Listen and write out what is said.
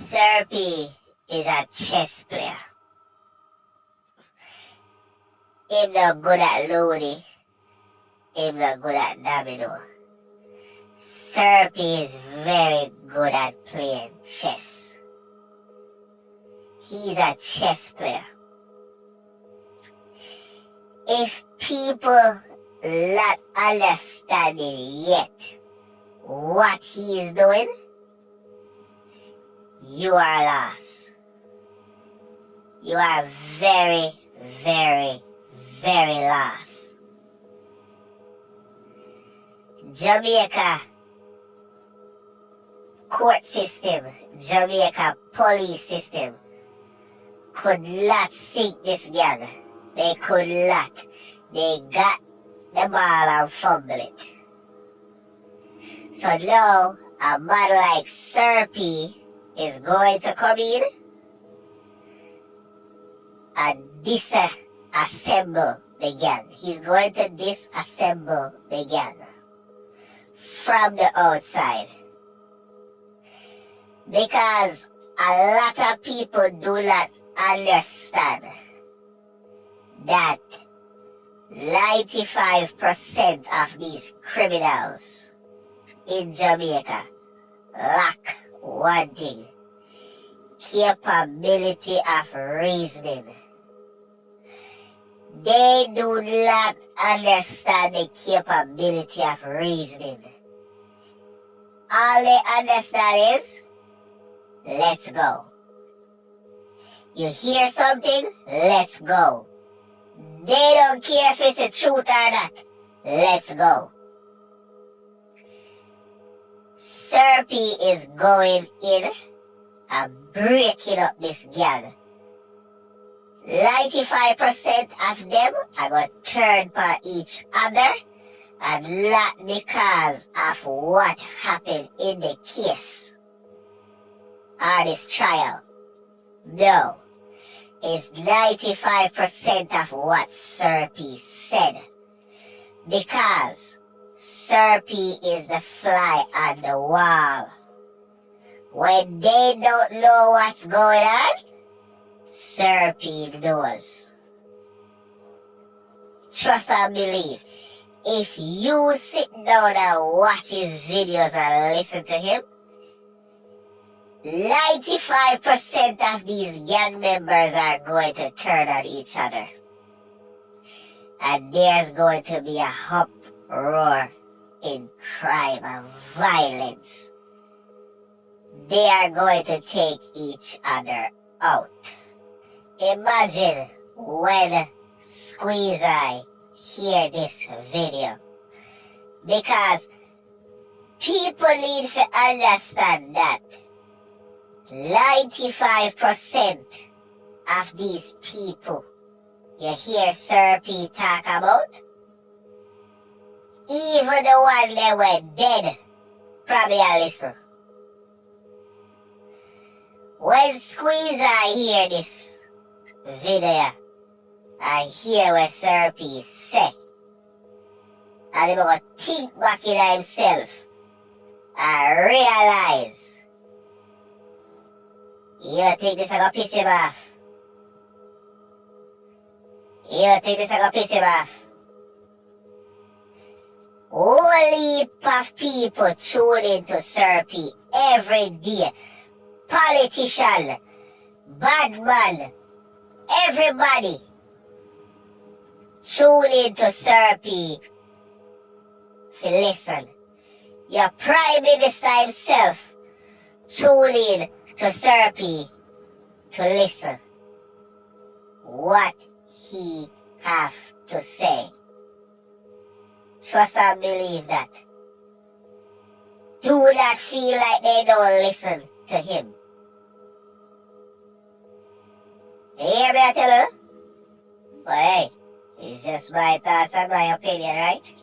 Serpy is a chess player. Him not good at loony. Him not good at domino. Serpy is very good at playing chess. He's a chess player. If people not understanding yet what he is doing, you are lost. You are very, very, very lost. Jamaica court system, Jamaica police system could not sink this gang. They could not. They got the ball and fumble it. So now a man like Serpy is going to come in and disassemble the gang. He's going to disassemble the gang from the outside. Because a lot of people do not understand that 95% of these criminals in Jamaica lack one thing: capability of reasoning. They do not understand the capability of reasoning. All they understand is, let's go. You hear something? Let's go. They don't care if it's a truth or not. Let's go. Serpy is going in and breaking up this gang. 95% of them are going to turn for each other, and not because of what happened in the case or this trial. No. It's 95% of what Serpy said. Because Serpy is the fly on the wall. When they don't know what's going on, Serpy knows. Trust and believe. If you sit down and watch his videos and listen to him, 95% of these gang members are going to turn on each other. And there's going to be a uproar in crime and violence. They are going to take each other out. Imagine when Squeeze Eye hear this video. Because people need to understand that 95% of these people you hear Serpy talk about, even the one that were dead, probably a listen. When Squeeze Eye hear this video, I hear what Serpy say, and he gonna think back in himself and realize, you think this is gonna piss him off? You think this is gonna piss him off? Whole heap of people tune into Serpy every day. Politician, bad man, everybody tune into Serpy to listen. Your Prime Minister himself tune in to Serpy to listen what he have to say. Trust and believe that. Do not feel like they don't listen to him. You hear me, I tell you? But hey, it's just my thoughts and my opinion, right?